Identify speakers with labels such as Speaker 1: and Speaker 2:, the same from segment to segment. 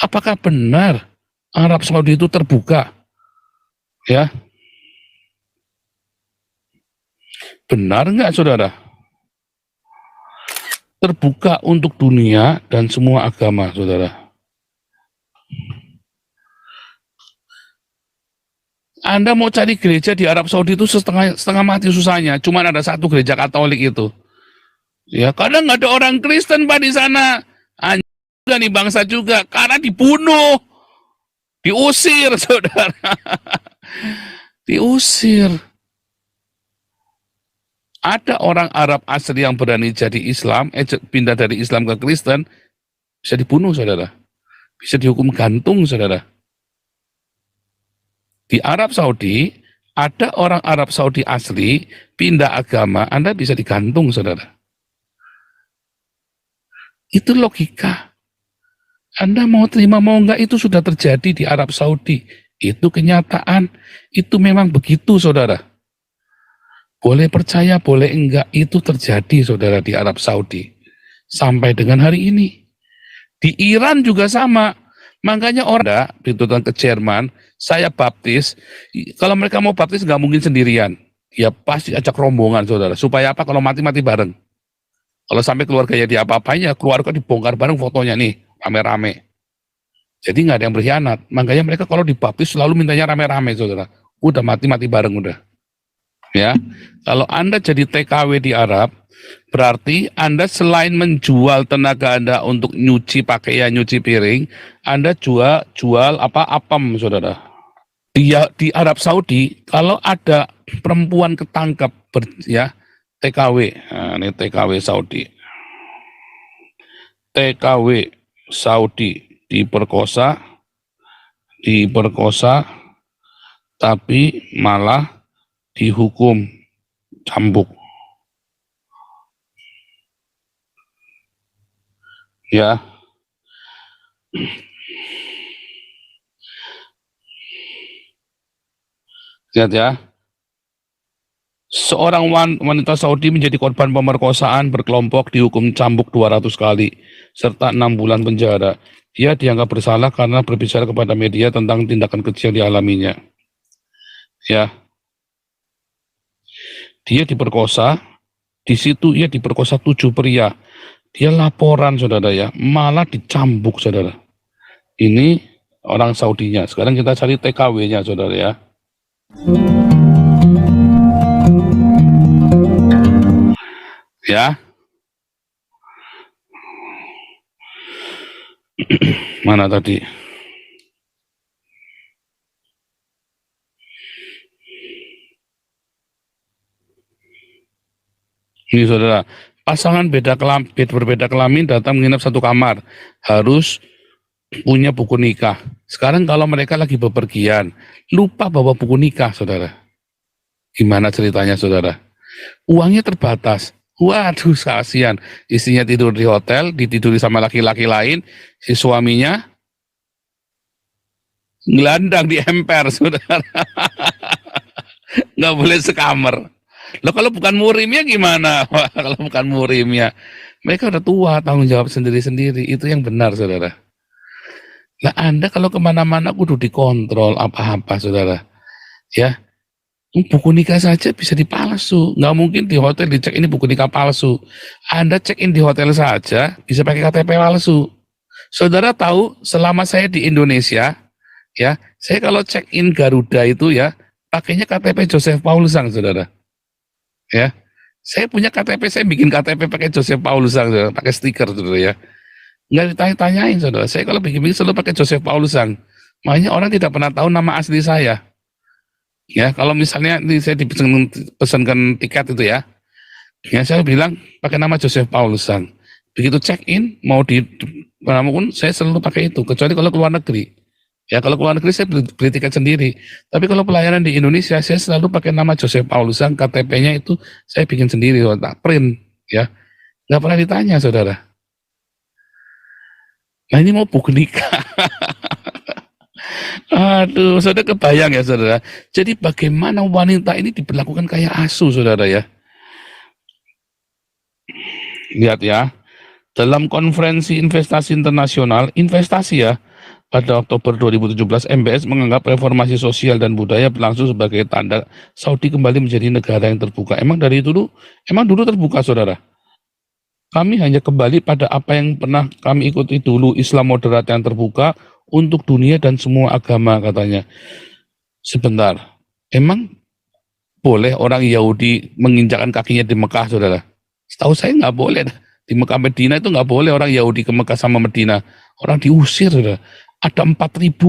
Speaker 1: Apakah benar Arab Saudi itu terbuka? Ya, benar nggak saudara? Terbuka untuk dunia dan semua agama, saudara. Anda mau cari gereja di Arab Saudi itu setengah mati susahnya. Cuma ada satu gereja Katolik itu. Ya, kadang nggak ada orang Kristen Pak di sana. Juga nih bangsa juga karena dibunuh, diusir, saudara. Diusir. Ada orang Arab asli yang berani jadi Islam, pindah dari Islam ke Kristen, bisa dibunuh, saudara. Bisa dihukum gantung, saudara. Di Arab Saudi, ada orang Arab Saudi asli, pindah agama, Anda bisa digantung, saudara. Itu logika. Anda mau terima mau enggak, itu sudah terjadi di Arab Saudi. Itu kenyataan, itu memang begitu, saudara. Boleh percaya, boleh enggak, itu terjadi, saudara, di Arab Saudi. Sampai dengan hari ini. Di Iran juga sama. Makanya orang dituntut ke Jerman, saya baptis, kalau mereka mau baptis nggak mungkin sendirian. Ya pasti ajak rombongan, saudara. Supaya apa? Kalau mati-mati bareng. Kalau sampai keluarganya diapa-apain, ya keluarga dibongkar bareng fotonya nih, rame-rame. Jadi nggak ada yang berkhianat. Makanya mereka kalau dibaptis selalu mintanya rame-rame, saudara. Udah mati-mati bareng udah. Ya, kalau Anda jadi TKW di Arab, berarti Anda selain menjual tenaga Anda untuk nyuci pakaian, nyuci piring, Anda jual apa apem, saudara. Di Arab Saudi, kalau ada perempuan ketangkap, ya TKW, nah, ini TKW Saudi, TKW Saudi diperkosa, tapi malah dihukum cambuk. Ya. Lihat ya. Seorang wanita Saudi menjadi korban pemerkosaan berkelompok dihukum cambuk 200 kali serta 6 bulan penjara. Dia dianggap bersalah karena berbicara kepada media tentang tindakan kecil yang dialaminya. Ya. Dia diperkosa, di situ ia diperkosa 7 pria. Dia laporan, saudara ya, malah dicambuk, saudara. Ini orang Saudinya. Sekarang kita cari TKW-nya, saudara ya. Ya. Mana tadi? Ini saudara, pasangan berbeda kelamin datang menginap satu kamar, harus punya buku nikah. Sekarang kalau mereka lagi bepergian, lupa bawa buku nikah, saudara. Gimana ceritanya, saudara? Uangnya terbatas. Waduh, kasihan. Istrinya tidur di hotel, ditiduri sama laki-laki lain, si suaminya ngelandang di emper, saudara. Nggak boleh sekamar. Loh kalau bukan murimnya gimana? Kalau bukan murimnya, mereka udah tua, tanggung jawab sendiri-sendiri. Itu yang benar, saudara. Nah, Anda kalau kemana-mana kudu dikontrol apa-apa, saudara. Ya, buku nikah saja bisa dipalsu. Nggak mungkin di hotel dicek ini buku nikah palsu. Anda check in di hotel saja bisa pakai KTP palsu. Saudara tahu, selama saya di Indonesia, ya, saya kalau check in Garuda itu ya, pakainya KTP Joseph Paulusang, saudara. Ya, saya punya KTP, saya bikin KTP pakai Joseph Paulusang, saudara, pakai stiker, saudara ya. Nggak ditanya-tanyain, saudara. Saya kalau bikin selalu pakai Joseph Paulusang. Makanya orang tidak pernah tahu nama asli saya. Ya, kalau misalnya saya dipesankan tiket itu ya, saya bilang pakai nama Joseph Paulusang. Begitu check in, mau di manapun saya selalu pakai itu, kecuali kalau keluar negeri. Ya, kalau keluar negeri saya beli tiket sendiri. Tapi kalau pelayanan di Indonesia, saya selalu pakai nama Joseph Paulusang, KTP-nya itu saya bikin sendiri, tak print. Ya, nggak pernah ditanya, saudara. Nah ini mau buku nikah. Aduh, saudara kebayang ya, saudara. Jadi bagaimana wanita ini diperlakukan kayak asu, saudara ya. Lihat ya, dalam konferensi investasi internasional, investasi ya, Pada Oktober 2017, MBS menganggap reformasi sosial dan budaya berlangsung sebagai tanda Saudi kembali menjadi negara yang terbuka. Emang dulu terbuka, saudara? Kami hanya kembali pada apa yang pernah kami ikuti dulu, Islam moderat yang terbuka untuk dunia dan semua agama, katanya. Sebentar, emang boleh orang Yahudi menginjakkan kakinya di Mekah, saudara? Setahu saya nggak boleh. Di Mekah Medina itu nggak boleh orang Yahudi ke Mekah sama Medina. Orang diusir, saudara. Ada 4.000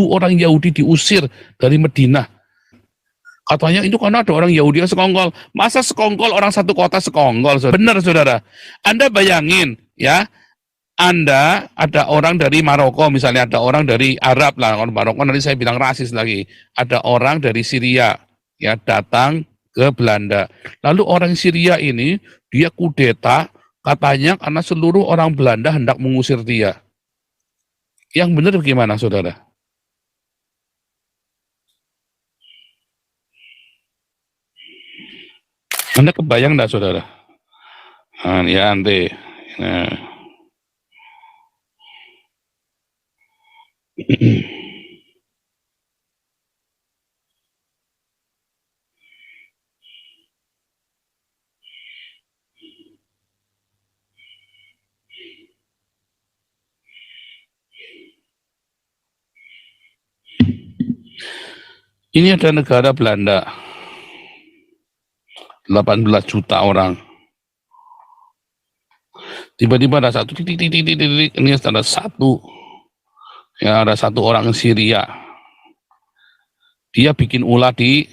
Speaker 1: orang Yahudi diusir dari Medina. Katanya itu karena ada orang Yahudi yang sekongkol. Masa sekongkol orang satu kota sekongkol? Saudara? Benar, saudara. Anda bayangin, ya, Anda ada orang dari Maroko, misalnya ada orang dari Arab lah, orang Maroko nanti saya bilang rasis lagi. Ada orang dari Syria, ya, datang ke Belanda. Lalu orang Syria ini dia kudeta, katanya karena seluruh orang Belanda hendak mengusir dia. Yang benar bagaimana, saudara? Anda kebayang enggak, saudara? Nah, ya nanti. Nah. Ini ada negara Belanda, 18 juta orang. Tiba-tiba ada satu titik, ini ada satu, ya, ada satu orang Syria. Dia bikin ulah di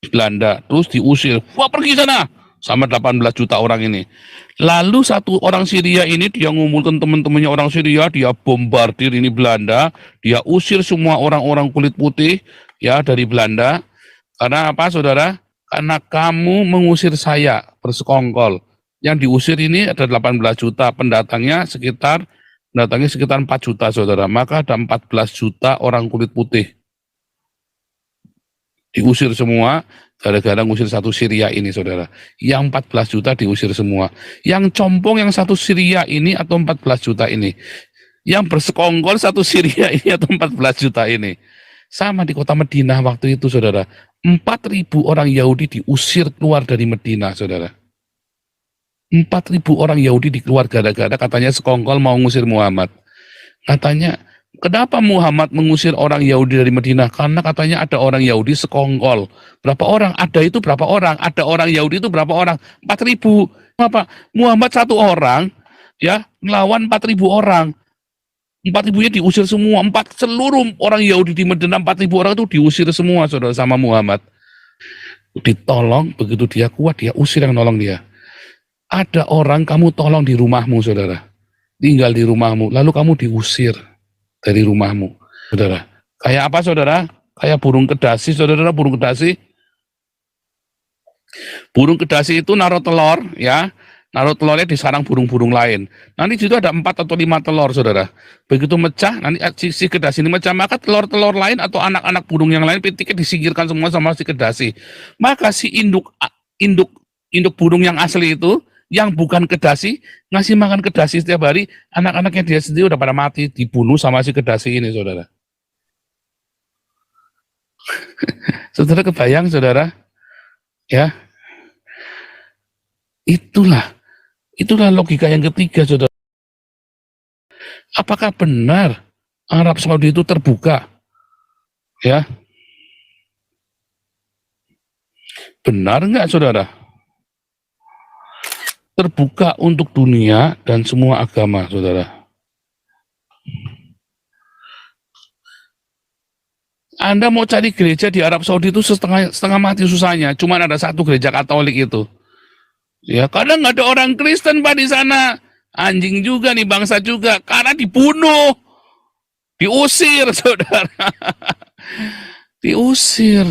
Speaker 1: Belanda, terus diusir. Wah, pergi sana sama 18 juta orang ini. Lalu satu orang Syria ini dia ngumpulkan teman-temannya orang Syria, dia bombardir ini Belanda, dia usir semua orang-orang kulit putih ya dari Belanda. Karena apa, saudara? Karena kamu mengusir saya bersekongkol. Yang diusir ini ada 18 juta, pendatangnya sekitar 4 juta, saudara. Maka ada 14 juta orang kulit putih. Diusir semua, gara-gara ngusir satu Syria ini, saudara. Yang 14 juta diusir semua. Yang compong yang satu Syria ini atau 14 juta ini. Yang bersekongkol satu Syria ini atau 14 juta ini. Sama di kota Madinah waktu itu, saudara. 4.000 orang Yahudi diusir keluar dari Madinah, saudara. 4.000 orang Yahudi dikeluar gara-gara katanya sekongkol mau ngusir Muhammad. Katanya, kenapa Muhammad mengusir orang Yahudi dari Madinah? Karena katanya ada orang Yahudi sekongkol. Berapa orang? Ada itu berapa orang? Ada orang Yahudi itu berapa orang? 4.000. Apa? Muhammad satu orang, ya, melawan 4.000 orang. 4.000-nya diusir semua. Seluruh orang Yahudi di Madinah, 4.000 orang itu diusir semua, saudara, sama Muhammad. Ditolong, begitu dia kuat, dia usir yang nolong dia. Ada orang kamu tolong di rumahmu, saudara. Tinggal di rumahmu, lalu kamu diusir dari rumahmu, saudara. Kayak apa, saudara? Kayak burung kedasi, saudara. Burung kedasi. Burung kedasi itu naruh telur, ya. Naruh telurnya di sarang burung-burung lain. Nanti di situ ada 4 atau 5 telur, saudara. Begitu mecah, nanti si kedasi ini mecah, maka telur-telur lain atau anak-anak burung yang lain pitiknya disingkirkan semua sama si kedasi. Maka si induk burung yang asli itu, yang bukan kedasi, ngasih makan kedasi setiap hari, anak-anaknya dia sendiri udah pada mati, dibunuh sama si kedasi ini, saudara. Saudara kebayang, saudara? Ya, itulah logika yang ketiga, saudara. Apakah benar Arab Saudi itu terbuka? Ya, benar nggak, saudara? Terbuka untuk dunia dan semua agama, saudara. Anda mau cari gereja di Arab Saudi itu setengah mati susahnya. Cuman ada satu gereja Katolik itu. Ya, kadang nggak ada orang Kristen, Pak, di sana. Anjing juga nih, bangsa juga. Karena dibunuh. Diusir, saudara. Diusir.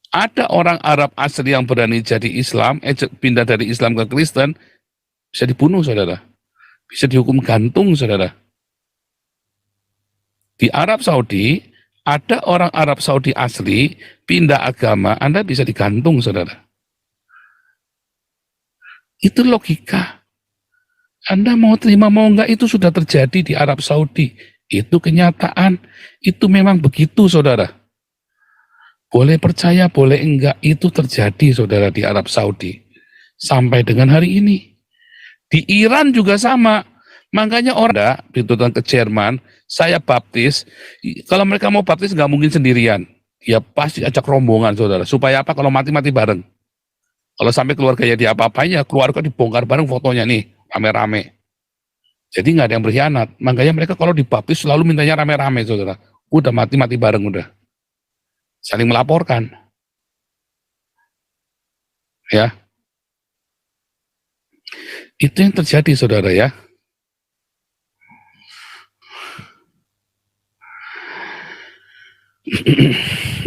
Speaker 1: Ada orang Arab asli yang berani jadi Islam, pindah dari Islam ke Kristen, bisa dibunuh, saudara. Bisa dihukum gantung, saudara. Di Arab Saudi, ada orang Arab Saudi asli, pindah agama, Anda bisa digantung, saudara. Itu logika. Anda mau terima mau enggak itu sudah terjadi di Arab Saudi. Itu kenyataan, itu memang begitu saudara. Boleh percaya, boleh enggak, itu terjadi saudara di Arab Saudi. Sampai dengan hari ini. Di Iran juga sama. Makanya orang datang ke Jerman, saya baptis, kalau mereka mau baptis nggak mungkin sendirian. Ya pasti ajak rombongan saudara. Supaya apa? Kalau mati-mati bareng. Kalau sampai keluarganya diapa-apain ya keluarga dibongkar bareng fotonya nih, rame-rame. Jadi nggak ada yang berkhianat. Makanya mereka kalau dibaptis selalu mintanya rame-rame saudara. Udah mati-mati bareng udah. Saling melaporkan. Ya, itu yang terjadi saudara ya.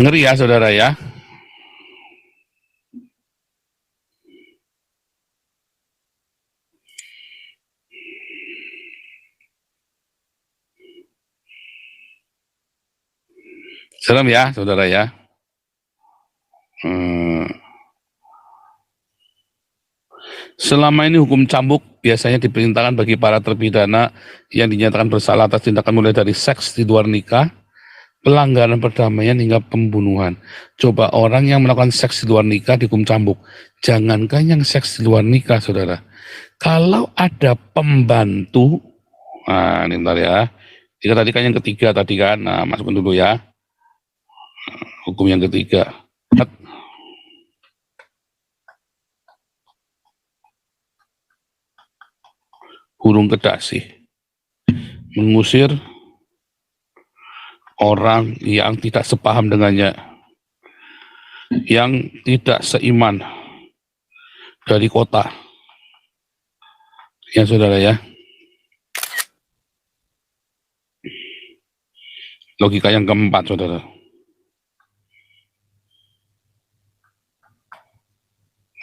Speaker 1: Ngeri ya saudara ya. Serem ya saudara ya. Hmm. Selama ini hukum cambuk biasanya diperintahkan bagi para terpidana yang dinyatakan bersalah atas tindakan mulai dari seks di luar nikah, pelanggaran perdamaian hingga pembunuhan. Coba orang yang melakukan seks di luar nikah dihukum cambuk. Jangankan yang seks di luar nikah, saudara. Kalau ada pembantu, nah ini bentar ya. Jika tadi kan yang ketiga tadi kan, nah masukin dulu ya. Hukum yang ketiga. Burung kedasi mengusir orang yang tidak sepaham dengannya, yang tidak seiman dari kota. Ya saudara ya. Logika yang keempat saudara.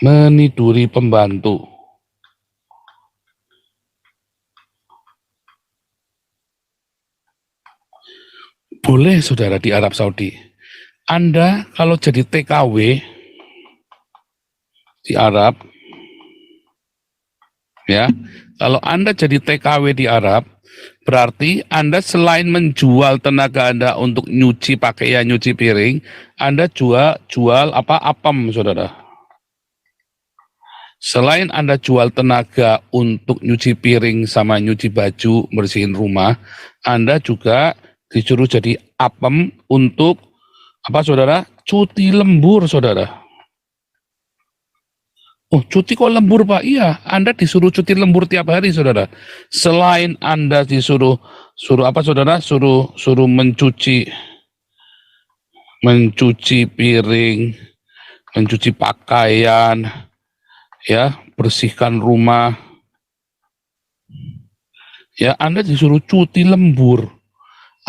Speaker 1: Meniduri pembantu. Boleh saudara di Arab Saudi. Anda kalau jadi TKW di Arab, ya, kalau Anda jadi TKW di Arab, berarti Anda selain menjual tenaga Anda untuk nyuci pakaian, nyuci piring, Anda jual apa apem, saudara. Selain Anda jual tenaga untuk nyuci piring sama nyuci baju, bersihin rumah, Anda juga disuruh jadi apem untuk apa saudara? Cuti lembur saudara. Oh, cuti kok lembur Pak? Iya, Anda disuruh cuti lembur tiap hari, saudara. Selain Anda suruh apa, saudara? Suruh mencuci piring, mencuci pakaian, ya, bersihkan rumah, ya, Anda disuruh cuti lembur.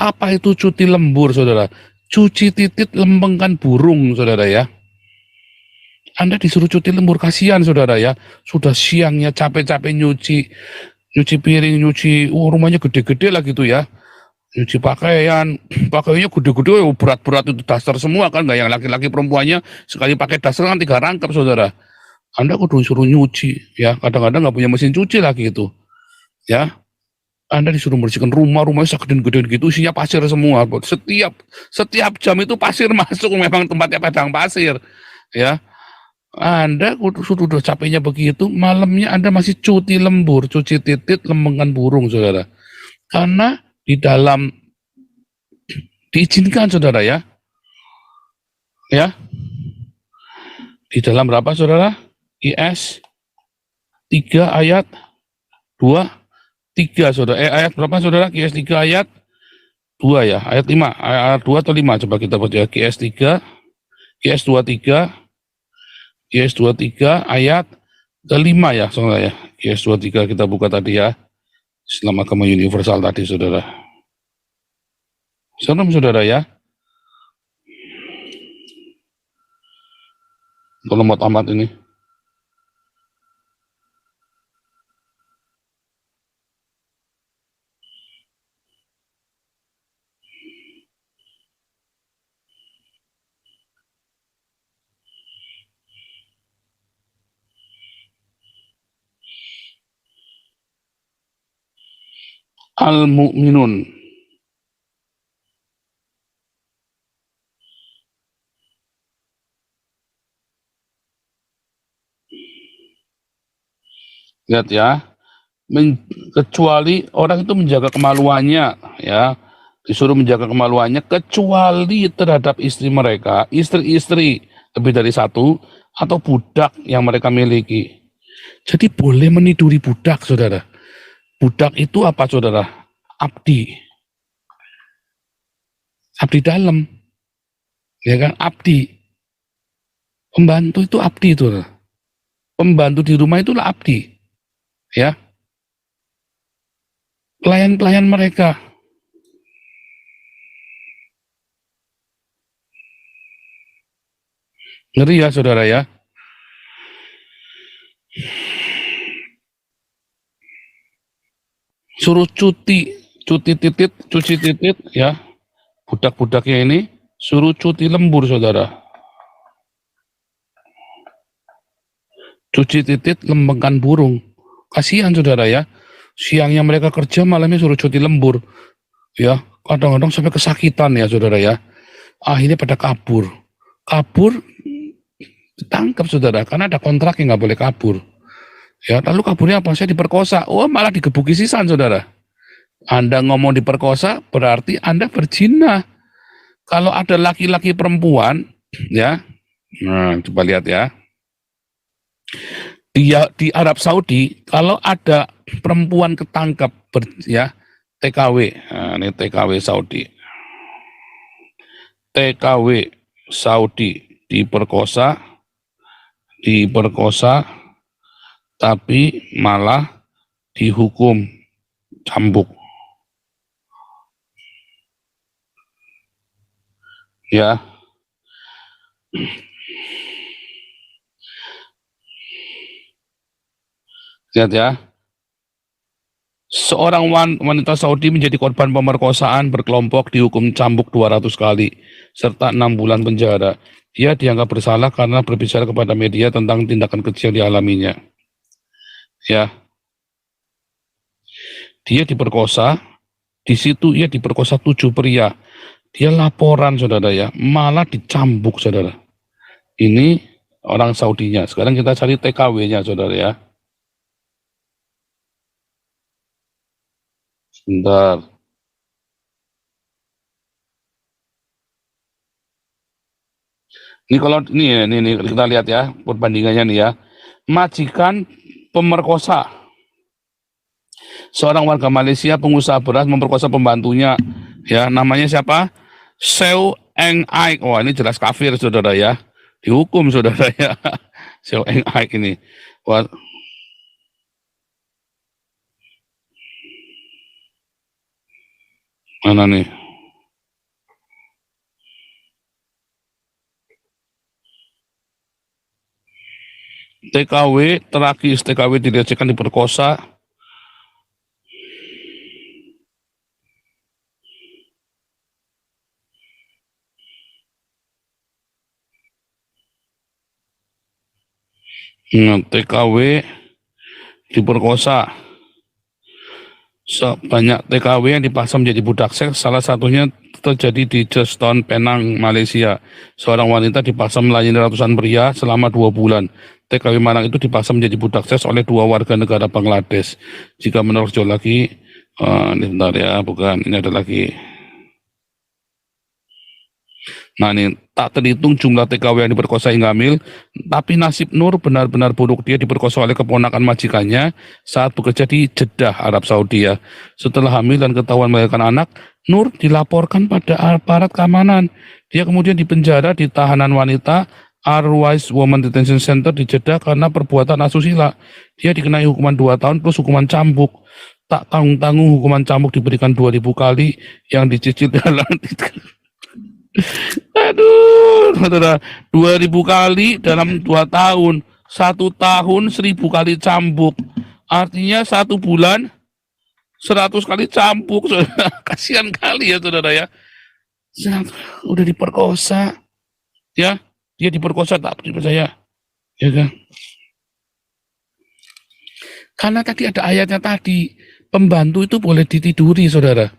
Speaker 1: Apa itu cuti lembur, saudara? Cuci titit lempengkan burung, saudara ya. Anda disuruh cuti lembur, kasihan saudara ya. Sudah siangnya capek-capek nyuci piring, rumahnya gede-gede lah gitu ya. Nyuci pakaian, pakaiannya gede-gede, berat-berat itu daster semua kan, nggak yang laki-laki perempuannya sekali pakai daster kan 3 rangkap saudara. Anda kudu disuruh nyuci ya, kadang-kadang nggak punya mesin cuci lagi itu ya. Anda disuruh membersihkan rumahnya segede-gede gitu, isinya pasir semua. Setiap jam itu pasir masuk, memang tempatnya padang pasir ya. Anda sudah capeknya begitu, malamnya Anda masih cuti lembur, cuci titit, lempengan burung, saudara. Karena di dalam diizinkan, saudara ya, ya, di dalam berapa, saudara? IS 3 ayat 2, 3, saudara. Ayat berapa, saudara? IS 3 ayat 2 ya, ayat 5, ayat 2 atau 5, coba kita baca ya. IS 3, IS 23, IS 23 ayat kelima ya, saudara ya. IS 23 kita buka tadi ya. Islam agama universal tadi, saudara. Serem, saudara ya. Lemot amat ini. Al-Mu'minun. Lihat ya, kecuali orang itu menjaga kemaluannya, ya, disuruh menjaga kemaluannya kecuali terhadap istri mereka, istri-istri lebih dari satu, atau budak yang mereka miliki. Jadi boleh meniduri budak, saudara. Budak itu apa, saudara? Abdi. Abdi dalam, ya kan? Abdi. Pembantu itu abdi itu. Pembantu di rumah itulah abdi, ya. Pelayan-pelayan mereka. Ngeri ya, saudara ya. Suruh cuci titit, ya. Budak-budaknya ini suruh cuti lembur, saudara. Cuci titit, lembengkan burung. Kasihan, saudara ya. Siangnya mereka kerja, malamnya suruh cuti lembur. Ya, kadang-kadang sampai kesakitan ya, saudara ya. Akhirnya pada kabur. Kabur, ditangkap, saudara, karena ada kontrak yang nggak boleh kabur. Ya, lalu kaburnya apa? Saya diperkosa. Oh, malah digebuki sisan, saudara. Anda ngomong diperkosa, berarti Anda berzina. Kalau ada laki-laki perempuan, ya, nah, coba lihat ya. Di Arab Saudi, kalau ada perempuan ketangkap, ya, TKW, nah, ini TKW Saudi. TKW Saudi diperkosa, tapi malah dihukum cambuk. Ya, lihat ya. Seorang wanita Saudi menjadi korban pemerkosaan berkelompok dihukum cambuk 200 kali serta 6 bulan penjara. Dia dianggap bersalah karena berbicara kepada media tentang tindakan kecil yang dialaminya. Ya, dia diperkosa, di situ ia diperkosa 7 pria. Dia laporan, saudara ya, malah dicambuk, saudara. Ini orang Saudinya. Sekarang kita cari TKW-nya, saudara ya. Sebentar. Ini kalau ini kita lihat ya perbandingannya nih ya. Majikan pemerkosa. Seorang warga Malaysia pengusaha beras memperkosa pembantunya. Ya, namanya siapa? Seu Eng Aik. Wah, ini jelas kafir, saudara ya. Dihukum, saudara ya. Seu Eng Aik ini. Wah, mana nih? TKW tragis, TKW dilecehkan, diperkosa. TKW diperkosa. Banyak TKW yang dipaksa menjadi budak seks, salah satunya terjadi di Juston, Penang, Malaysia. Seorang wanita dipaksa melayani ratusan pria selama 2 bulan. TKW Malang itu dipaksa menjadi budak seks oleh 2 warga negara Bangladesh. Jika menurut lagi, ini bentar ya, bukan, ini ada lagi. Nah, ini tak terhitung jumlah TKW yang diperkosa hingga hamil, tapi nasib Nur benar-benar buruk. Dia diperkosa oleh keponakan majikannya saat bekerja di Jeddah, Arab Saudi ya. Setelah hamil dan ketahuan melahirkan anak, Nur dilaporkan pada aparat keamanan. Dia kemudian dipenjara di tahanan wanita Arwais Women Detention Center di Jeddah karena perbuatan asusila. Dia dikenai hukuman 2 tahun plus hukuman cambuk. Tak tanggung-tanggung hukuman cambuk diberikan 2.000 kali yang dicicil dalam aduh, saudara, 2.000 kali dalam 2 tahun, 1 tahun 1.000 kali cambuk, artinya 1 bulan 100 kali cambuk, saudara. Kasihan kali ya, saudara ya. Udah diperkosa, ya, dia diperkosa tak dipercaya, ya kan? Karena tadi ada ayatnya tadi, Pembantu itu boleh ditiduri, saudara.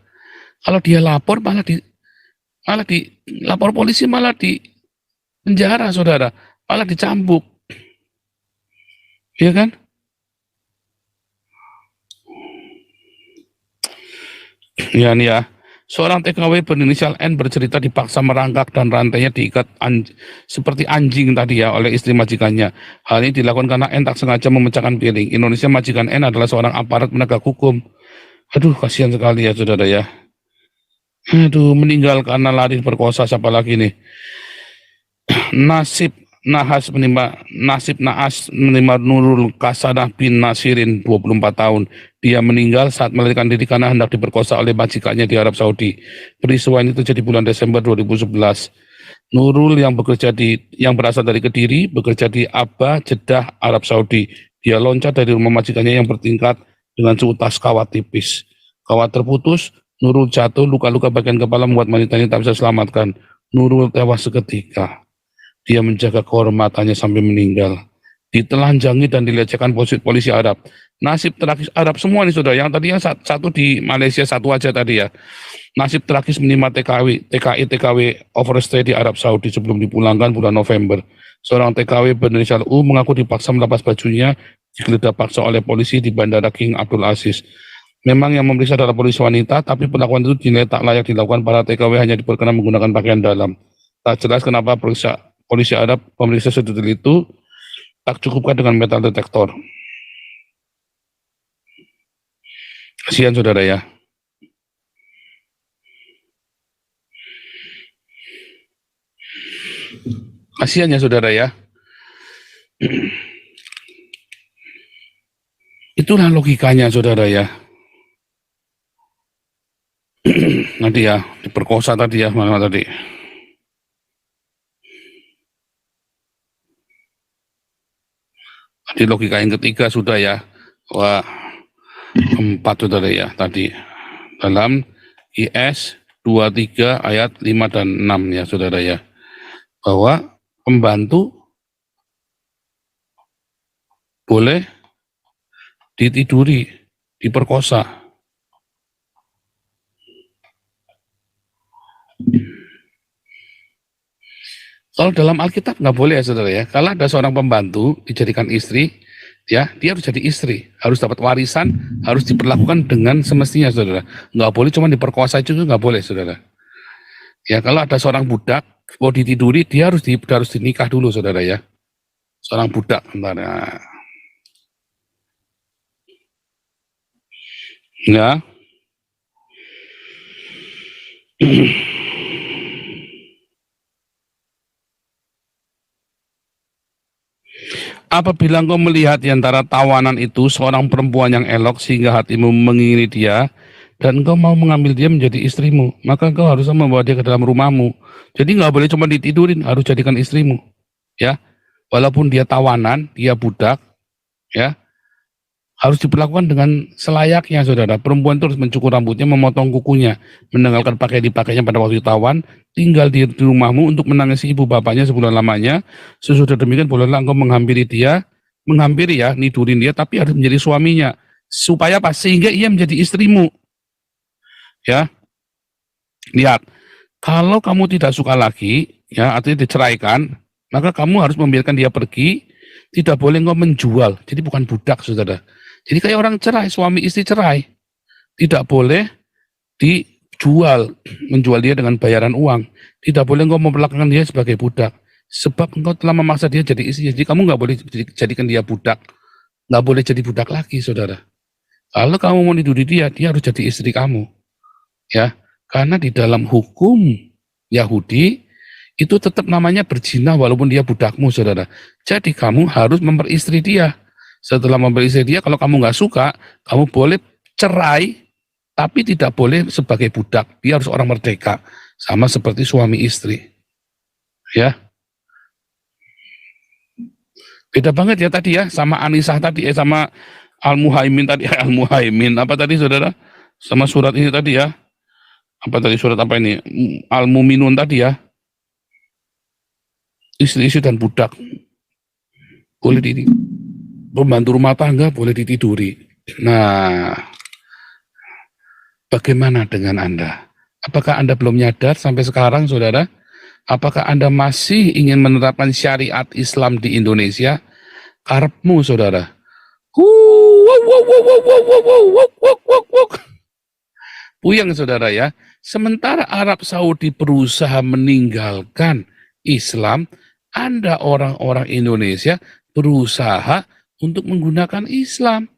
Speaker 1: Kalau dia lapor malah di lapor polisi, malah di penjara, saudara, malah dicambuk, ya kan? Ya nih ya, seorang TKW berinisial N bercerita dipaksa merangkak dan rantainya diikat seperti anjing tadi ya oleh istri majikannya. Hal ini dilakukan karena N tak sengaja memecahkan piring. Indonesia, majikan N adalah seorang aparat penegak hukum. Aduh, kasihan sekali ya, saudara ya. Aduh, meninggal karena lari perkosa, siapa lagi nih? Nasib nasib naas menimpa Nurul Kasanah bin Nasirin 24 tahun. Dia meninggal saat melarikan diri karena hendak diperkosa oleh majikannya di Arab Saudi. Peristiwa ini terjadi bulan Desember 2011. Nurul yang berasal dari Kediri, bekerja di Aba, Jeddah, Arab Saudi. Dia loncat dari rumah majikannya yang bertingkat dengan seutas kawat tipis. Kawat terputus, Nurul jatuh, luka-luka bagian kepala membuat wanitanya tak bisa selamatkan. Nurul tewas seketika. Dia menjaga kehormatannya sampai meninggal. Ditelanjangi dan dilecehkan polisi Arab. Nasib tragis Arab semua nih, saudara. Yang tadi yang satu di Malaysia, satu aja tadi ya. Nasib tragis menimpa TKW overstay di Arab Saudi sebelum dipulangkan bulan November. Seorang TKW berinisial U mengaku dipaksa melepas bajunya digeledah paksa oleh polisi di Bandara King Abdul Aziz. Memang yang memeriksa adalah polisi wanita, tapi perlakuan itu dinilai tak layak dilakukan. Para TKW hanya diperkenan menggunakan pakaian dalam. Tak jelas kenapa polisi Arab pemeriksa sedetail itu tak cukupkan dengan metal detektor. Kasihan, saudara ya. Kasihan ya, saudara ya. Itulah logikanya, saudara ya. Nanti ya, diperkosa tadi ya, mana tadi. Di logika yang ketiga sudah ya, wah, 4 saudara ya tadi dalam IS 23 ayat 5 dan 6 ya, saudara ya, bahwa pembantu boleh ditiduri, diperkosa. Kalau dalam Alkitab nggak boleh ya, saudara ya. Kalau ada seorang pembantu dijadikan istri, ya dia harus jadi istri, harus dapat warisan, harus diperlakukan dengan semestinya, saudara. Nggak boleh cuma diperkosa itu, nggak boleh, saudara. Ya kalau ada seorang budak mau ditiduri, dia harus dinikah dulu, saudara ya. Seorang budak, bentar ya. Apabila engkau melihat di antara tawanan itu seorang perempuan yang elok sehingga hatimu mengingini dia, dan engkau mau mengambil dia menjadi istrimu, maka engkau harus membawa dia ke dalam rumahmu. Jadi nggak boleh cuma ditidurin, harus jadikan istrimu. Ya, walaupun dia tawanan, dia budak, ya, harus diperlakukan dengan selayaknya, saudara. Perempuan itu harus mencukur rambutnya, memotong kukunya, menanggalkan dipakainya pada waktu tawan, tinggal di rumahmu untuk menangisi ibu bapaknya sebulan lamanya. Sesudah demikian bolehlah engkau menghampiri ya, nidurin dia, tapi harus menjadi suaminya. Supaya apa? Sehingga ia menjadi istrimu. Ya, lihat, kalau kamu tidak suka lagi, ya, artinya diceraikan, maka kamu harus membiarkan dia pergi. Tidak boleh engkau menjual. Jadi bukan budak, saudara. Jadi kayak orang cerai, suami istri cerai, tidak boleh dijual, menjual dia dengan bayaran uang. Tidak boleh engkau memperlakukan dia sebagai budak, sebab engkau telah memaksa dia jadi istri. Jadi kamu nggak boleh jadikan dia budak, nggak boleh jadi budak lagi, saudara. Kalau kamu mau niduri dia harus jadi istri kamu, ya. Karena di dalam hukum Yahudi itu tetap namanya berzina walaupun dia budakmu, saudara. Jadi kamu harus memperistri dia. Setelah memperistri dia, kalau kamu nggak suka, kamu boleh cerai, tapi tidak boleh sebagai budak. Dia harus orang merdeka, sama seperti suami istri. Ya, beda banget ya tadi ya, sama Anisah tadi, sama Al-Muhaimin tadi, Al-Muhaimin apa tadi, saudara? Sama surat ini tadi ya, apa tadi, surat apa ini? Al-Muminun tadi ya, istri-istri dan budak boleh pembantu rumah tangga boleh ditiduri. Nah, Bagaimana dengan Anda? Apakah Anda belum nyadar sampai sekarang, saudara? Apakah Anda masih ingin menerapkan syariat Islam di Indonesia? Karepmu, saudara. Puyeng, saudara ya. Sementara Arab Saudi berusaha meninggalkan Islam, Anda orang-orang Indonesia berusaha untuk menggunakan Islam.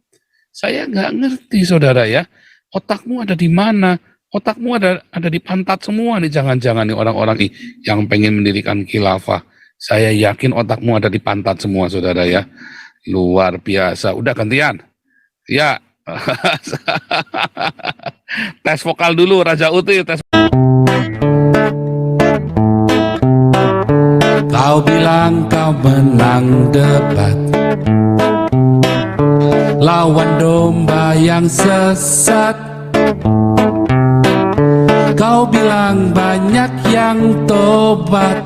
Speaker 1: Saya nggak ngerti, saudara ya. Otakmu ada di mana? Otakmu ada di pantat semua nih, jangan-jangan nih orang-orang yang pengen mendirikan khilafah. Saya yakin otakmu ada di pantat semua, saudara ya. Luar biasa. Udah gantian. Ya. Tes vokal dulu, Raja Uti. Tes. Kau bilang kau menang debat, lawan domba yang sesat. Kau bilang banyak yang tobat.